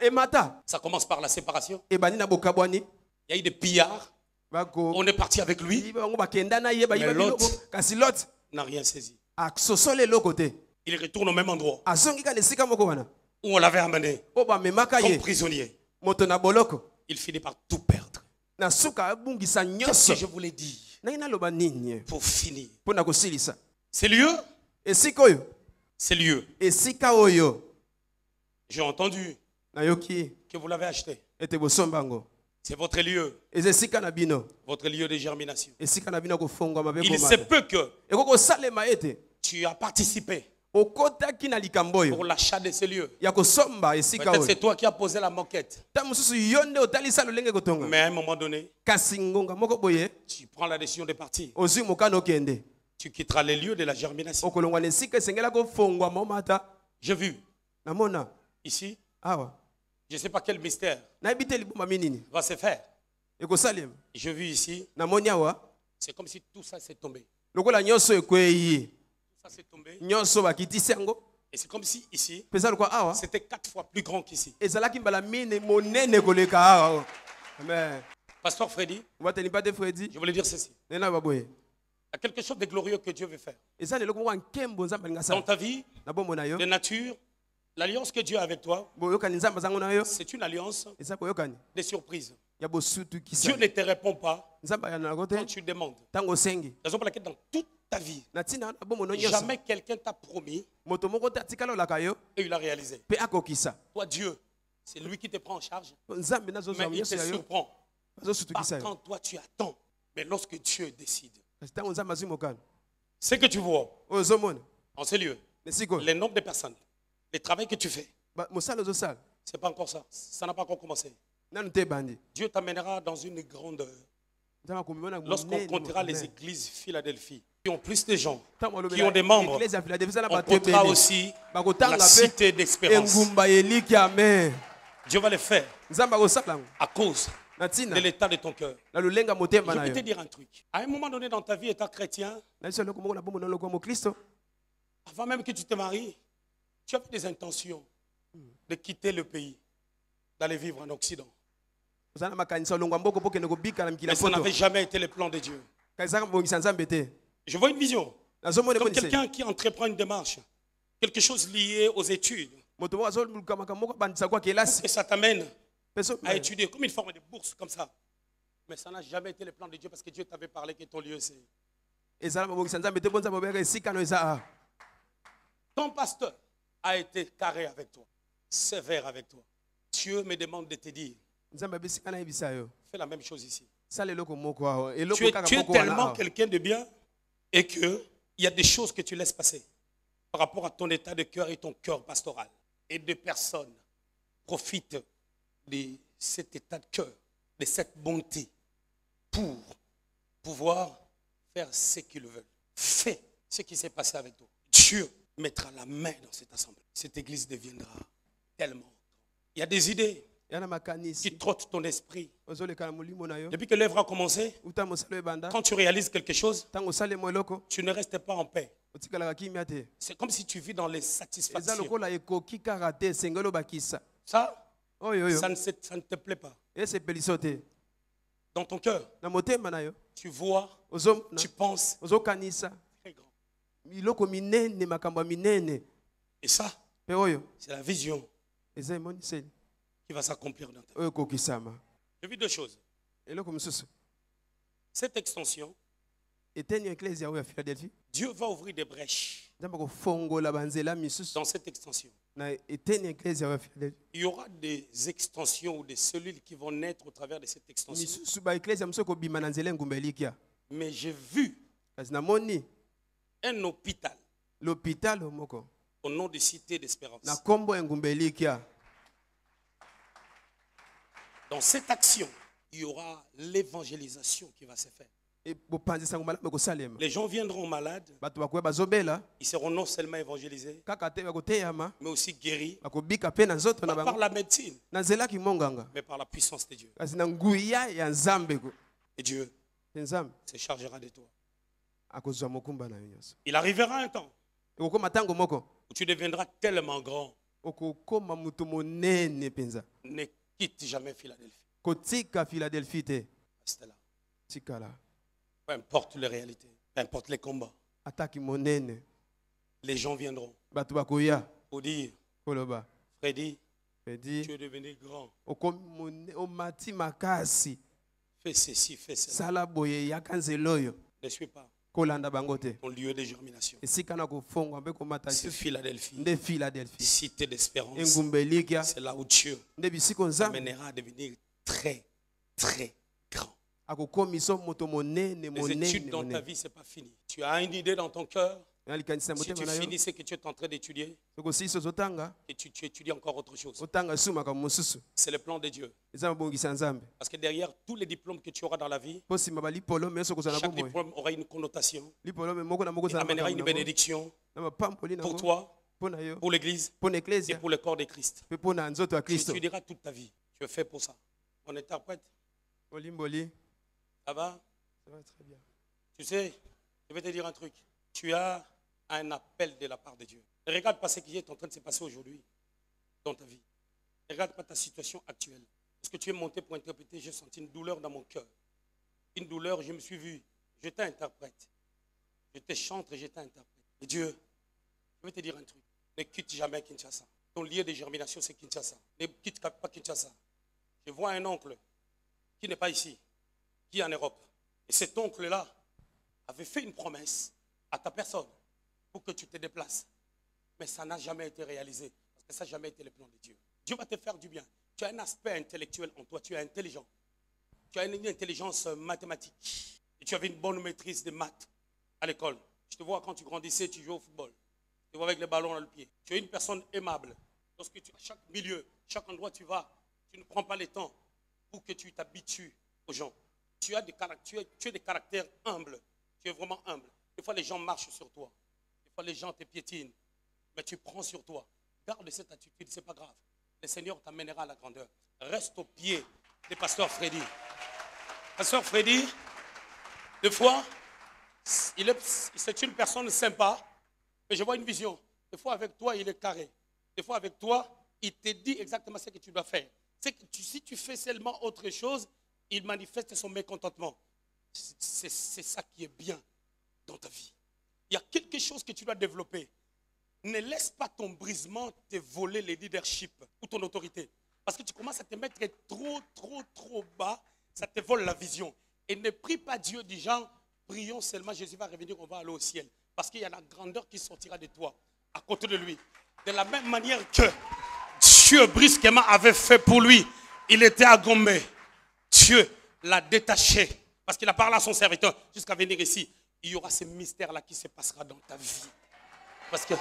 emata. Ça commence par la séparation. Ebani na bokabwani. Il y a eu des pillards. Bako. On est parti avec lui. Bango bakenda na ye ba Mais yiba Lot- biloko. Kasi Lot N'a rien saisi. aksosole loko te. Il retourne au même endroit Azongi ka nesika moko wana. où on l'avait amené O ba memaka comme ye. prisonnier. Moto na boloko. Il finit par tout perdre. Na suka abungisa Qu'est-ce nyonso. que je voulais dire Na ina loba nini? pour finir? Pona kosilisa. C'est lieu. Esika oyo. C'est lieu. Esika oyo. J'ai entendu Nayoki que vous l'avez acheté. ete bosombango. C'est votre lieu. Ezesika na bino. Votre lieu de germination. Esika na bino kofongwa mabeko Il se peut que Ekoko salema ete. tu as participé Okotaki na likambo oyo. pour l'achat de ce lieu. Ya kosomba esika Peut-être oyo. c'est toi qui as posé la moquette. Ta mususu yonde otalisa lolenge kotonga. Mais à un moment donné, Kasi ngonga moko boye. tu prends la décision de partir. Ozwi mokano okende. Tu quitteras les lieux de la germination. Okolongwa na esika esengela kofongwa momata. J'ai vu Namona. ici, Awa. je ne sais pas quel mystère Nayebi te liboma minini. va se faire. Ekosalema. J'ai vu ici, Namoni awa. c'est comme si tout ça s'est tombé. Lokola nyonso ekweyi. Tout ça s'est tombé. Nyonso bakitisi yango. Et c'est comme si ici, Pesa lokwa awa. c'était 4 fois plus grand qu'ici. Ezalaki mbala mine monene koleka awa. Amen. Pasteur Freddy, Wateli pate Freddy. je voulais dire ceci. Nena baboye. Il y a quelque chose de glorieux que Dieu veut faire. Eza lelo ko nkembo nzamba Dans ngasa. ta vie, Na bombo na yo. de nature, l'alliance que Dieu a avec toi, Boyokani nzamba zango na yo. c'est une alliance Eza boyokani. de surprise. Ya bosutu kisa. Dieu ne te répond pas Nzamba ya na quand kote. tu demandes. Tango sengi. Raison pour laquelle dans toute ta vie, Na tina na bombo no nyonso. jamais quelqu'un t'a promis Moto moko te atikala olaka yo. et il a réalisé. Pe akokisa. Toi, Dieu, c'est lui qui te prend en charge, Nzambe nazo mais zwa il te nyonso ya yo. surprend. Bazo sutu Pas kisa yo. quand toi tu attends, mais lorsque Dieu décide. Kasi tango nzamba azwi mokano. Ce que tu vois Ozomona. en ce lieu, Nesiko. les nombres de personnes, le travail que tu fais, Mosala ozosala. C'est pas encore ça. Ça n'a pas encore commencé. Dieu t'amènera dans une grandeur. Lorsqu'on comptera les églises Philadelphie, qui ont plus de gens, qui ont des membres, on comptera aussi la cité d'espérance. Dieu va le faire à cause de l'état de ton cœur. Je vais te dire un truc. À un moment donné dans ta vie, étant chrétien, avant même que tu te maries, tu as des intentions de quitter le pays, d'aller vivre en Occident. Mais ça n'avait jamais été le plan de Dieu. Je vois une vision. Comme quelqu'un qui entreprend une démarche, quelque chose lié aux études. Pour que ça t'amène à étudier comme une forme de bourse comme ça. Mais ça n'a jamais été le plan de Dieu parce que Dieu t'avait parlé que ton lieu c'est. Ton pasteur a été carré avec toi, sévère avec toi. Dieu me demande de te dire, fais la même chose ici. Tu es tellement quelqu'un de bien et qu'il y a des choses que tu laisses passer par rapport à ton état de cœur et ton cœur pastoral. Et des personnes profitent de cet état de cœur, de cette bonté pour pouvoir faire ce qu'ils veulent. Fais ce qui s'est passé avec toi. Dieu mettra la main dans cette assemblée. Cette église deviendra tellement. Il y a des idées qui trottent ton esprit. Depuis que l'œuvre a commencé, quand tu réalises quelque chose, tu ne restes pas en paix. C'est comme si tu vis dans les satisfactions. Ça ne te plaît pas. Dans ton cœur, tu vois, tu penses très grand. Et ça, c'est la vision qui va s'accomplir dans ta vie. J'ai vu deux choses. Cette extension, Dieu va ouvrir des brèches dans cette extension. Il y aura des extensions ou des cellules qui vont naître au travers de cette extension. Mais j'ai vu un hôpital au nom de Cité d'Espérance. Dans cette action, il y aura l'évangélisation qui va se faire. Les gens viendront malades. Ils seront non seulement évangélisés, mais aussi guéris. Pas par la médecine, mais par la puissance de Dieu. Et Dieu se chargera de toi. Il arrivera un temps où tu deviendras tellement grand. Ne quitte jamais Philadelphie. Reste là. Peu importe les réalités, peu importe les combats. Les gens viendront pour dire, Freddy, tu es devenu grand. Fais ceci, fais cela. Ne suis pas ton lieu de germination. C'est Philadelphie, Cité d'Espérance. C'est là où Dieu t'amènera à devenir très, très grand. Les études dans ta vie, ce n'est pas fini. Tu as une idée dans ton cœur. Si tu finis ce que tu es en train d'étudier, et tu étudies encore autre chose. C'est le plan de Dieu. Parce que derrière tous les diplômes que tu auras dans la vie, chaque diplôme aura une connotation. Il amènera une bénédiction pour toi, pour l'Église et pour le corps de Christ. Tu étudieras toute ta vie. Tu es fait pour ça. On interprète. Ça va? Ça va très bien. Tu sais, je vais te dire un truc. Tu as un appel de la part de Dieu. Ne regarde pas ce qui est en train de se passer aujourd'hui dans ta vie. Ne regarde pas ta situation actuelle. Parce que tu es monté pour interpréter, j'ai senti une douleur dans mon cœur. Une douleur, je me suis vu. Je t'interprète. Je te chante et je t'interprète. Et Dieu, je vais te dire un truc. Ne quitte jamais Kinshasa. Ton lieu de germination, c'est Kinshasa. Ne quitte pas Kinshasa. Je vois un oncle qui n'est pas ici, qui est en Europe. Et cet oncle-là avait fait une promesse à ta personne pour que tu te déplaces. Mais ça n'a jamais été réalisé. Parce que ça n'a jamais été le plan de Dieu. Dieu va te faire du bien. Tu as un aspect intellectuel en toi. Tu es intelligent. Tu as une intelligence mathématique. Et tu avais une bonne maîtrise des maths à l'école. Je te vois quand tu grandissais, tu jouais au football. Tu te vois avec le ballon dans le pied. Tu es une personne aimable. Lorsque tu, à chaque milieu, chaque endroit où tu vas, tu ne prends pas le temps pour que tu t'habitues aux gens. Tu as des caractères humbles. Tu es vraiment humble. Des fois, les gens marchent sur toi. Des fois, les gens te piétinent. Mais tu prends sur toi. Garde cette attitude, ce n'est pas grave. Le Seigneur t'amènera à la grandeur. Reste au pied de Pasteur Freddy. Pasteur Freddy, des fois, c'est une personne sympa, mais je vois une vision. Des fois, avec toi, il est carré. Des fois, avec toi, il te dit exactement ce que tu dois faire. C'est que si tu fais seulement autre chose, il manifeste son mécontentement. C'est ça qui est bien dans ta vie. Il y a quelque chose que tu dois développer. Ne laisse pas ton brisement te voler le leadership ou ton autorité. Parce que tu commences à te mettre trop bas, ça te vole la vision. Et ne prie pas Dieu du genre, prions seulement, Jésus va revenir, on va aller au ciel. Parce qu'il y a la grandeur qui sortira de toi, à côté de lui. De la même manière que Dieu brusquement avait fait pour lui, il était à Gombe. Dieu l'a détaché, parce qu'il a parlé à son serviteur, jusqu'à venir ici. Il y aura ce mystère-là qui se passera dans ta vie. Parce qu'il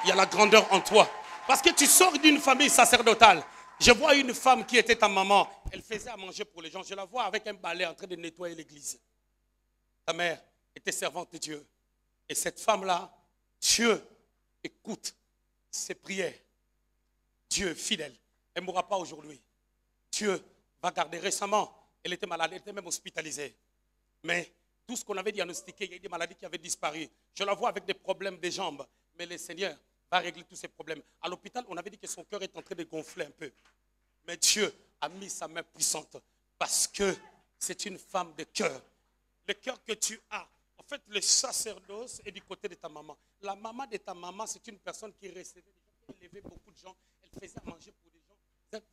y a la grandeur en toi. Parce que tu sors d'une famille sacerdotale. Je vois une femme qui était ta maman. Elle faisait à manger pour les gens. Je la vois avec un balai en train de nettoyer l'église. Ta mère était servante de Dieu. Et cette femme-là, Dieu écoute ses prières. Dieu fidèle. Elle ne mourra pas aujourd'hui. Dieu va garder. Récemment, elle était malade. Elle était même hospitalisée. Mais tout ce qu'on avait diagnostiqué, il y a des maladies qui avaient disparu. Je la vois avec des problèmes des jambes. Mais le Seigneur va régler tous ces problèmes. À l'hôpital, on avait dit que son cœur est en train de gonfler un peu. Mais Dieu a mis sa main puissante parce que c'est une femme de cœur. Le cœur que tu as, en fait, le sacerdoce est du côté de ta maman. La maman de ta maman, c'est une personne qui recevait des gens, qui élevait beaucoup de gens. Elle faisait à manger pour des gens. Vous avez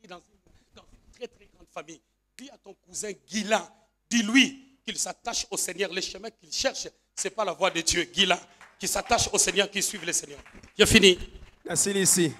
grandi dans une très très grande famille. Dis à ton cousin Guilain, dis-lui qu'il s'attache au Seigneur. Le chemin qu'il cherche, ce n'est pas la voie de Dieu. Guilain, qui s'attache au Seigneur, qui suive le Seigneur. J'ai fini. Merci, Lissi.